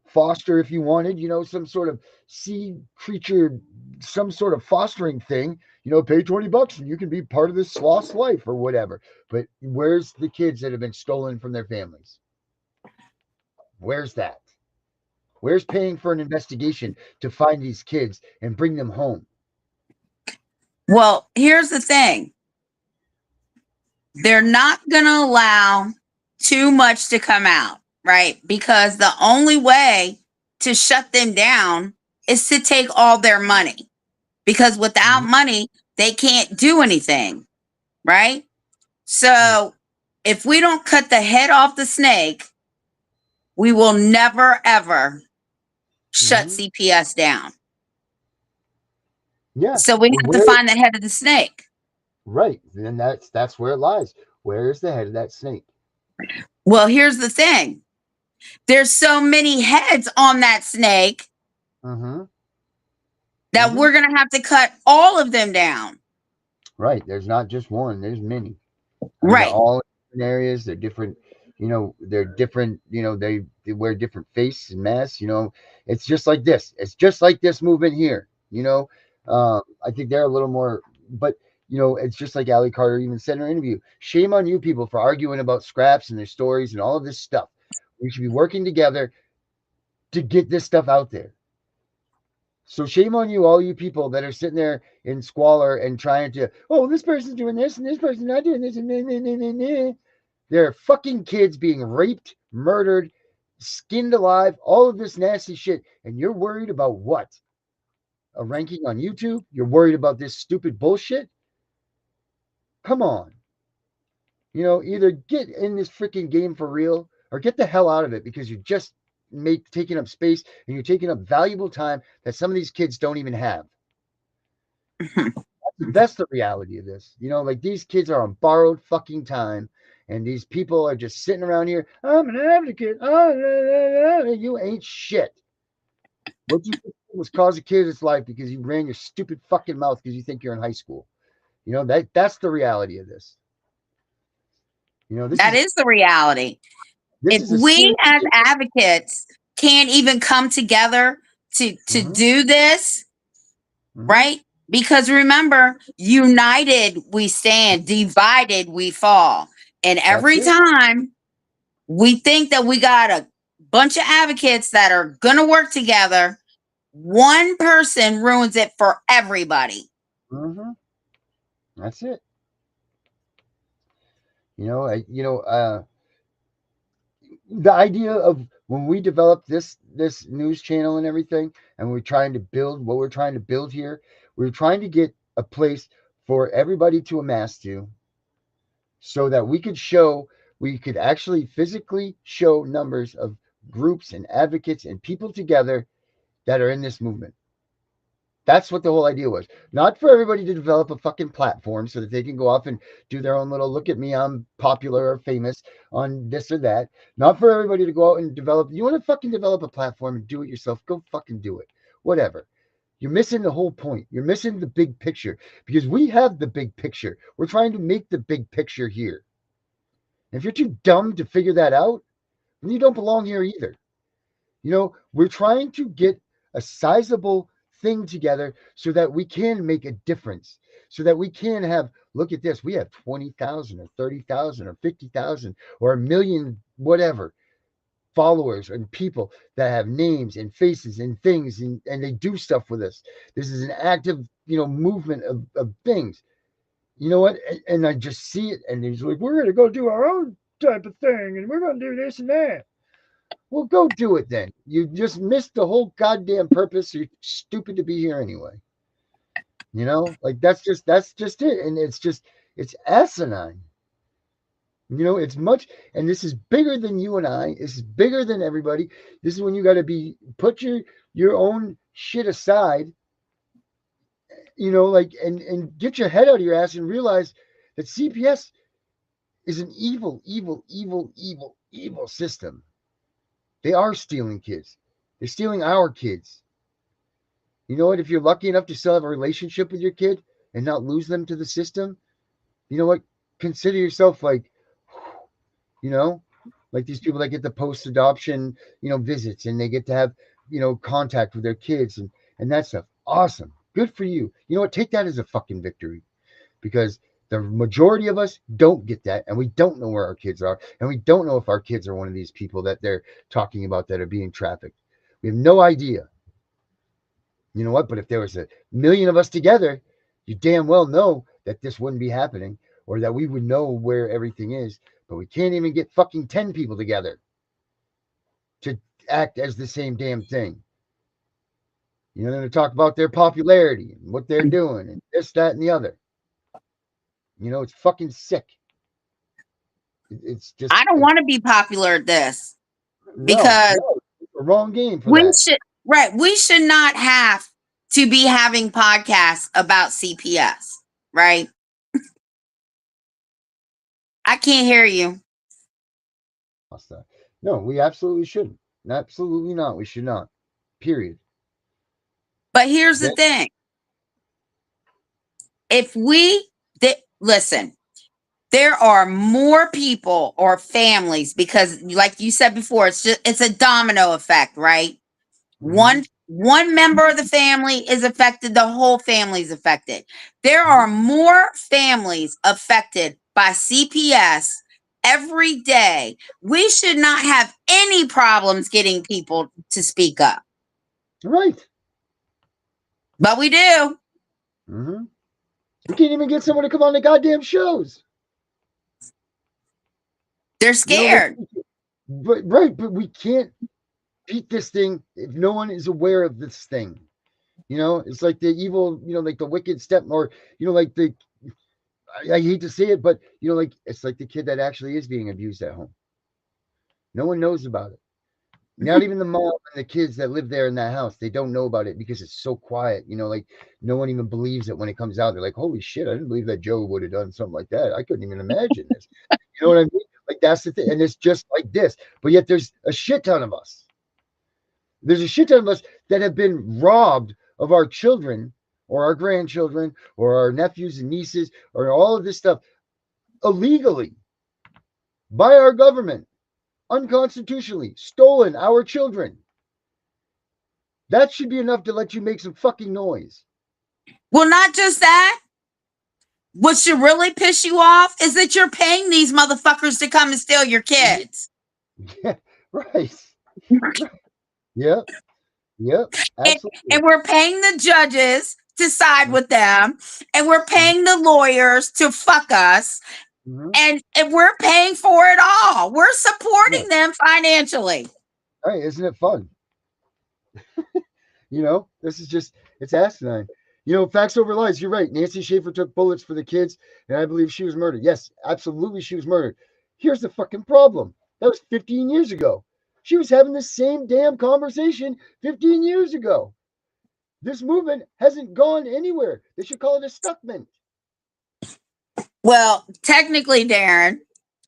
foster if you wanted. Some sort of sea creature, some sort of fostering thing. Pay $20 and you can be part of this sloth's life or whatever. But where's the kids that have been stolen from their families? Where's that? Where's paying for an investigation to find these kids and bring them home? Well, here's the thing. They're not going to allow too much to come out, right? Because the only way to shut them down is to take all their money. Because without money, they can't do anything, right? So if we don't cut the head off the snake, we will never, ever shut CPS down. Yeah. So we have to find the head of the snake. Right. And that's where it lies. Where is the head of that snake? Well, here's the thing. There's so many heads on that snake that we're going to have to cut all of them down. Right. There's not just one. There's many. Right. They're all in different areas. They're different. They're different. They wear different face and masks. It's just like this. It's just like this movement here. I think they're a little more, but it's just like Allie Carter even said in her interview. Shame on you people for arguing about scraps and their stories and all of this stuff. We should be working together to get this stuff out there. So shame on you, all you people that are sitting there in squalor and trying to, this person's doing this and this person's not doing this. And There are fucking kids being raped, murdered, skinned alive, all of this nasty shit, and you're worried about what? A ranking on YouTube? You're worried about this stupid bullshit? Come on. Either get in this freaking game for real or get the hell out of it, because you're just taking up space and you're taking up valuable time that some of these kids don't even have. That's the reality of this. Like, these kids are on borrowed fucking time, and these people are just sitting around here. I'm an advocate. You ain't shit. What you think was cause a kid's life because you ran your stupid fucking mouth because you think you're in high school. That's the reality of this. That is the reality. If we as advocates can't even come together to do this, right? Because remember, united we stand, divided we fall. And every time we think that we got a bunch of advocates that are going to work together, one person ruins it for everybody. That's it. The idea of when we developed this news channel and everything, and we're trying to build what we're trying to build here, we're trying to get a place for everybody to amass to, so that we could actually physically show numbers of groups and advocates and people together that are in this movement. That's what the whole idea was. Not for everybody to develop a fucking platform so that they can go off and do their own little, look at me, I'm popular or famous on this or that. Not for everybody to go out and develop. You want to fucking develop a platform and do it yourself, go fucking do it. Whatever. You're missing the whole point. You're missing the big picture, because we have the big picture. We're trying to make the big picture here. And if you're too dumb to figure that out, then you don't belong here either. We're trying to get a sizable thing together so that we can make a difference, so that we can have, look at this, we have 20,000 or 30,000 or 50,000 or a million, whatever, followers and people that have names and faces and things, and they do stuff with us. This is an active, movement of things. You know what? And I just see it, and he's like, we're going to go do our own type of thing, and we're going to do this and that. Well, go do it then. You just missed the whole goddamn purpose. You're stupid to be here anyway. Like, that's just it. And it's asinine. It's much, and this is bigger than you and I. This is bigger than everybody. This is when you got to put your own shit aside, like, and get your head out of your ass and realize that CPS is an evil, evil, evil, evil, evil system. They are stealing kids. They're stealing our kids. You know what? If you're lucky enough to still have a relationship with your kid and not lose them to the system, you know what? Consider yourself like these people that get the post-adoption, visits, and they get to have, contact with their kids and that stuff. Awesome. Good for you. You know what? Take that as a fucking victory, because the majority of us don't get that, and we don't know where our kids are, and we don't know if our kids are one of these people that they're talking about that are being trafficked. We have no idea. You know what? But if there was a million of us together, you damn well know that this wouldn't be happening, or that we would know where everything is. But we can't even get fucking 10 people together to act as the same damn thing. They're going to talk about their popularity and what they're doing and this, that, and the other. It's fucking sick. It's just, I don't want to be popular at this, because it's the wrong game for we that. we should not have to be having podcasts about CPS, right? I can't hear you. No, we absolutely shouldn't. Absolutely not. We should not. Period. But here's the thing. If listen, there are more people or families, because like you said before, it's a domino effect, right? One member of the family is affected, the whole family is affected. There are more families affected by CPS every day. We should not have any problems getting people to speak up. Right. But we do. We can't even get someone to come on the goddamn shows. They're scared. But we can't beat this thing if no one is aware of this thing. It's like the evil, like the wicked step, or like I hate to say it, but like it's like the kid that actually is being abused at home. No one knows about it. Not even the mom and the kids that live there in that house. They don't know about it because it's so quiet. Like no one even believes it when it comes out. They're like, holy shit, I didn't believe that Joe would have done something like that. I couldn't even imagine this. You know what I mean? Like that's the thing. And it's just like this. But yet there's a shit ton of us. There's a shit ton of us that have been robbed of our children or our grandchildren or our nephews and nieces or all of this stuff illegally by our government, unconstitutionally, stolen our children. That should be enough to let you make some fucking noise. Well, not just that. What should really piss you off is that you're paying these motherfuckers to come and steal your kids. Yeah, right. Yep. Yep. Absolutely. And we're paying the judges to side with them, and we're paying the lawyers to fuck us, and we're paying for it all. We're supporting them financially. Right, isn't it fun? This is just, it's asinine. Facts over lies. You're right. Nancy Schaefer took bullets for the kids, and I believe she was murdered. Yes, absolutely, she was murdered. Here's the fucking problem. That was 15 years ago. She was having the same damn conversation 15 years ago. This movement hasn't gone anywhere. They should call it a stuckment. Well, technically, Darren,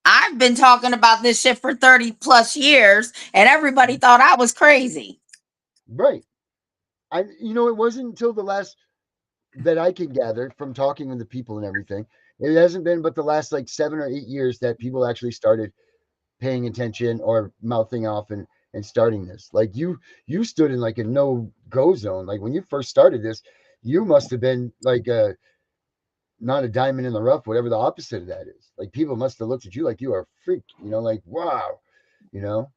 I've been talking about this shit for 30 plus years, and everybody thought I was crazy. Right. It wasn't until the last that I can gather from talking with the people and everything. It hasn't been but the last like 7 or 8 years that people actually started paying attention or mouthing off and starting this. Like you stood in like a no-go zone. Like when you first started this, you must have been like not a diamond in the rough, whatever the opposite of that is. Like people must have looked at you like you are a freak, like wow, you know.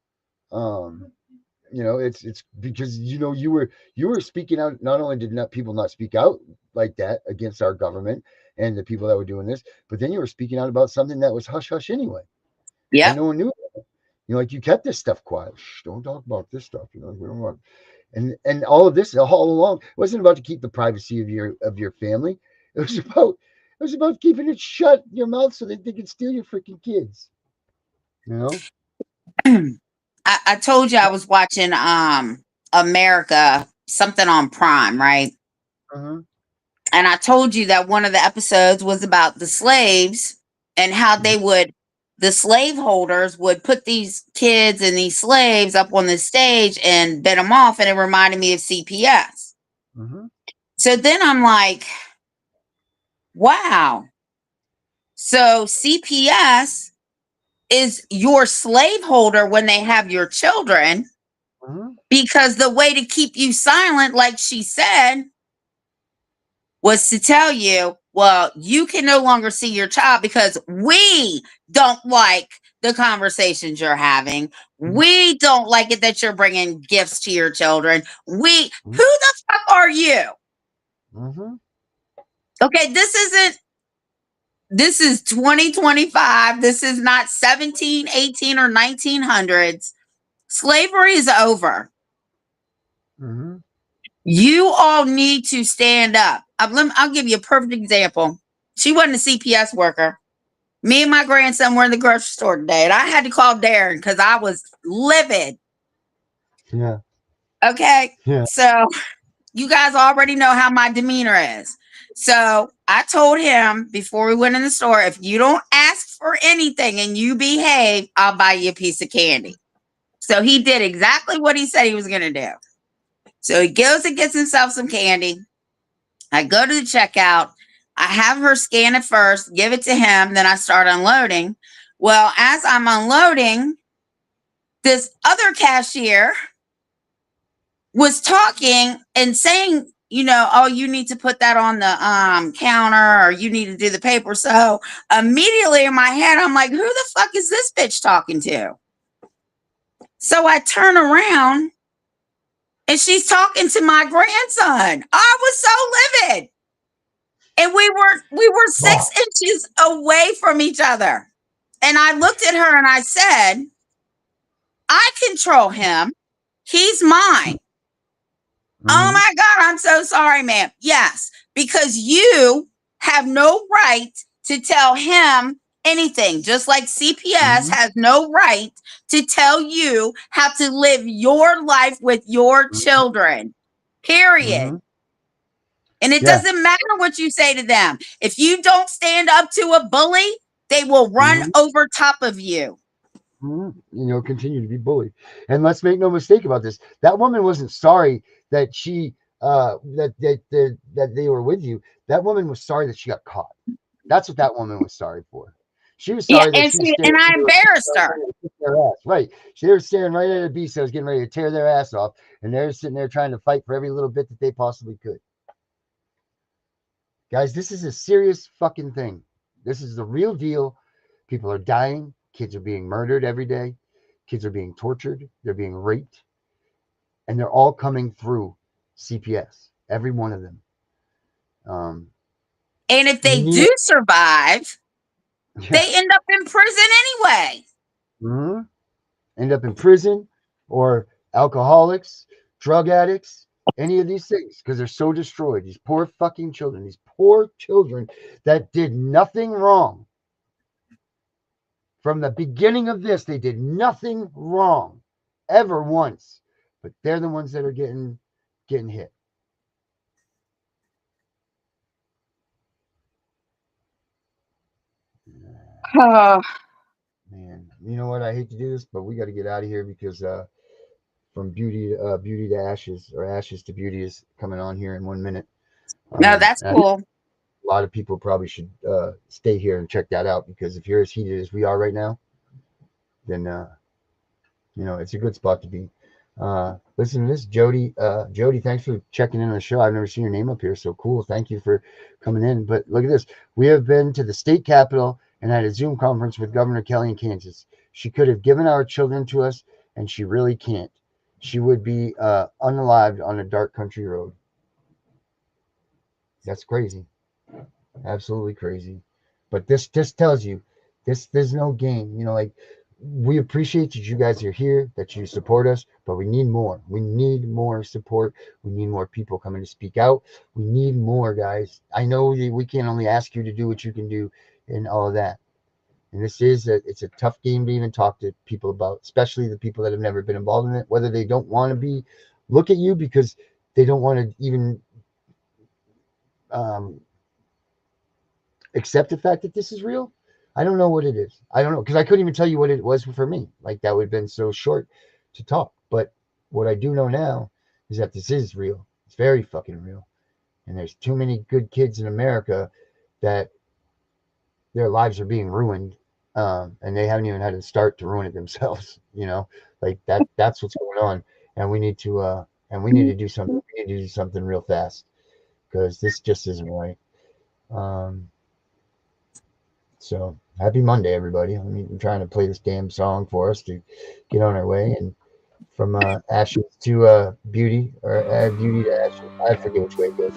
It's because you were speaking out. Not only did not people not speak out like that against our government and the people that were doing this, but then you were speaking out about something that was hush hush anyway. Yeah, and no one knew about it. Like you kept this stuff quiet. Shh, don't talk about this stuff. We don't want. And all of this all along wasn't about to keep the privacy of your family. It was about keeping it shut your mouth so that they could steal your freaking kids. I told you I was watching America, something on Prime, right? And I told you that one of the episodes was about the slaves and how the slaveholders would put these kids and these slaves up on the stage and bid them off, and it reminded me of CPS. So then I'm like, wow. So CPS is your slaveholder when they have your children, because the way to keep you silent, like she said, was to tell you, well, you can no longer see your child because we don't like the conversations you're having. We don't like it that you're bringing gifts to your children. Who the fuck are you? Okay, this is 2025. This is not 17, 18, or 1900s. Slavery is over. You all need to stand up. I'll give you a perfect example. She wasn't a CPS worker. Me and my grandson were in the grocery store today, and I had to call Darren because I was livid. Yeah. Okay. Yeah. So you guys already know how my demeanor is. So I told him before we went in the store, if you don't ask for anything and you behave, I'll buy you a piece of candy. So he did exactly what he said he was going to do. So he goes and gets himself some candy. I go to the checkout. I have her scan it first, give it to him. Then I start unloading. Well, as I'm unloading, this other cashier was talking and saying, oh, you need to put that on the counter, or you need to do the paper. So immediately in my head, I'm like, who the fuck is this bitch talking to? So I turn around and she's talking to my grandson. I was so livid. And we were 6 inches away from each other. And I looked at her and I said, I control him. He's mine. Oh my God, I'm so sorry, ma'am. Yes, because you have no right to tell him anything, just like CPS has no right to tell you how to live your life with your children, period. And it doesn't matter what you say to them. If you don't stand up to a bully, they will run over top of you. Continue to be bullied. And let's make no mistake about this. That woman wasn't sorry that she that they were with you. That woman was sorry that she got caught. That's what that woman was sorry for. She was sorry that she was and I embarrassed her. Their ass. Right. They were staring right at a beast that was getting ready to tear their ass off, and they're sitting there trying to fight for every little bit that they possibly could. Guys, this is a serious fucking thing. This is the real deal. People are dying. Kids are being murdered every day. Kids are being tortured. They're being raped. And they're all coming through CPS. Every one of them. And if they do survive, they end up in prison anyway. End up in prison or alcoholics, drug addicts, any of these things, because they're so destroyed. These poor fucking children. These poor children that did nothing wrong. From the beginning of this, they did nothing wrong ever once, but they're the ones that are getting hit. Man, you know what? I hate to do this, but we got to get out of here because from beauty to ashes, or ashes to beauty, is coming on here in 1 minute. No, that's cool. A lot of people probably should stay here and check that out, because if you're as heated as we are right now, then it's a good spot to be. Listen to this, Jody. Jody, thanks for checking in on the show. I've never seen your name up here, so cool. Thank you for coming in. But look at this. We have been to the state capitol and had a Zoom conference with Governor Kelly in Kansas. She could have given our children to us, and she really can't. She would be unalived on a dark country road. That's crazy. Absolutely crazy. But this just tells you, there's no game. We appreciate that you guys are here, that you support us, but we need more. We need more support. We need more people coming to speak out. We need more, guys. I know we can't only ask you to do what you can do and all of that. And it's a tough game to even talk to people about, especially the people that have never been involved in it, whether they don't want to look at you because they don't want to even accept the fact that this is real. I don't know what it is. I don't know, because I couldn't even tell you what it was for me. Like, that would have been so short to talk. But what I do know now is that this is real. It's very fucking real. And there's too many good kids in America that their lives are being ruined, and they haven't even had to start to ruin it themselves. Like that's what's going on. And we need to do something. We need to do something real fast, because this just isn't right. So happy Monday, everybody. I'm trying to play this damn song for us to get on our way, and from ashes to beauty, or beauty to ashes. I forget which way it goes.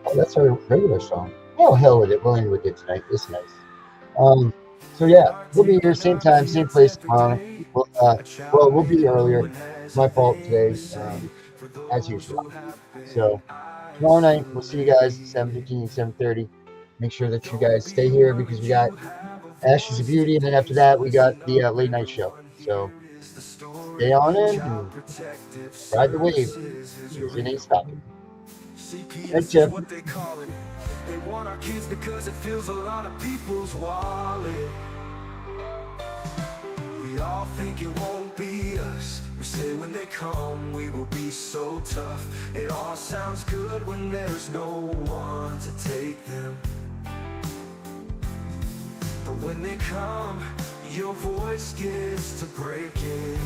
Oh, that's our regular song. Oh, hell with it. We'll end with it tonight. It's nice. So yeah, we'll be here same time, same place tomorrow. We'll be earlier. It's my fault today, as usual. So tomorrow night, we'll see you guys at 7:15, 7:30. Make sure that you guys stay here, because we got Ashes of Beauty, and then after that, we got the late night show. So stay on in and ride the wave, because it ain't stopping. Thanks, Jeff. They want our kids because it fills a lot of people's wallet. We all think it won't be us. We say when they come we will be so tough. It all sounds good when there's no one to take them. But when they come, your voice gets to breaking.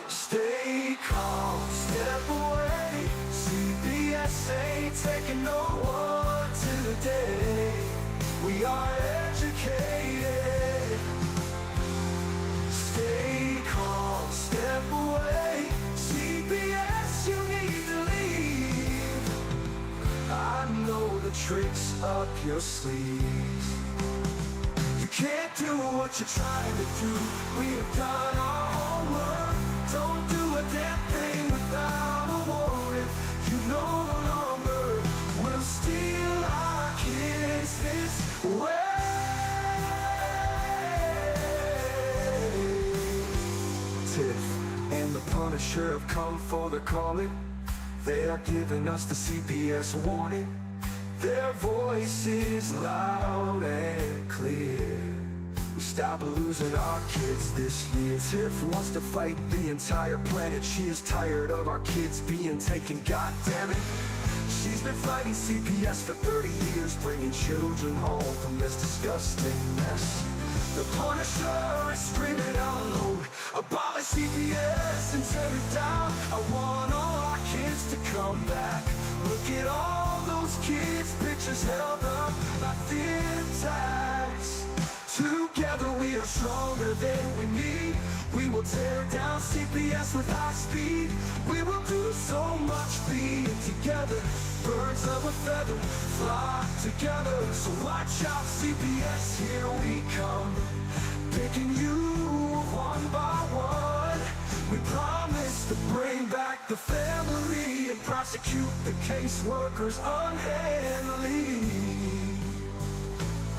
Stay calm, step away. CPS ain't taking no one today. We are educated. Stay calm, step away. CPS, you need to leave. I know the tricks up your sleeves. You can't do what you're trying to do. We have done our homework. Don't do a damn thing without a warrant. You no longer will steal our kids this way. Tiff and the Punisher have come for the calling. They are giving us the CPS warning. Their voice is loud and clear. We stop losing our kids this year. Tiff wants to fight the entire planet. She is tired of our kids being taken, god damn it. She's been fighting CPS for 30 years, bringing children home from this disgusting mess. The Punisher is screaming out loud, abolish CPS and tear it down. I want all our kids to come back. Look at all those kids' pictures held up like thin tags. Together we are stronger than we need. We will tear down CPS with high speed. We will do so much being together. Birds of a feather flock together. So watch out CPS, here we come, picking you one by one. We promise to bring back the family and prosecute the caseworkers unhandily.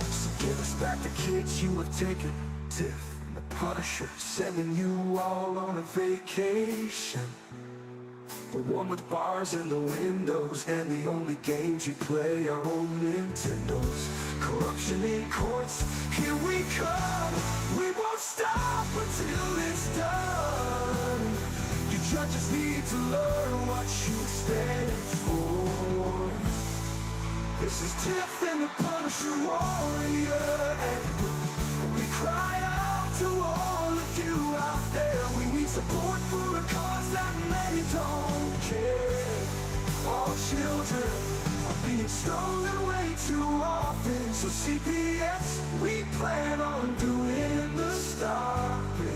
So give us back the kids you have taken. Tiff and the Punisher sending you all on a vacation. The one with bars in the windows and the only games you play are on Nintendos. Corruption in courts, here we come. We won't stop until it's done. You judges need to learn what you stand for. This is Tiff and the Punisher warrior, and we cry out to all of you out there. We need support for a cause that many don't care. All children are being stolen way too often. So CPS, we plan on doing the stopping.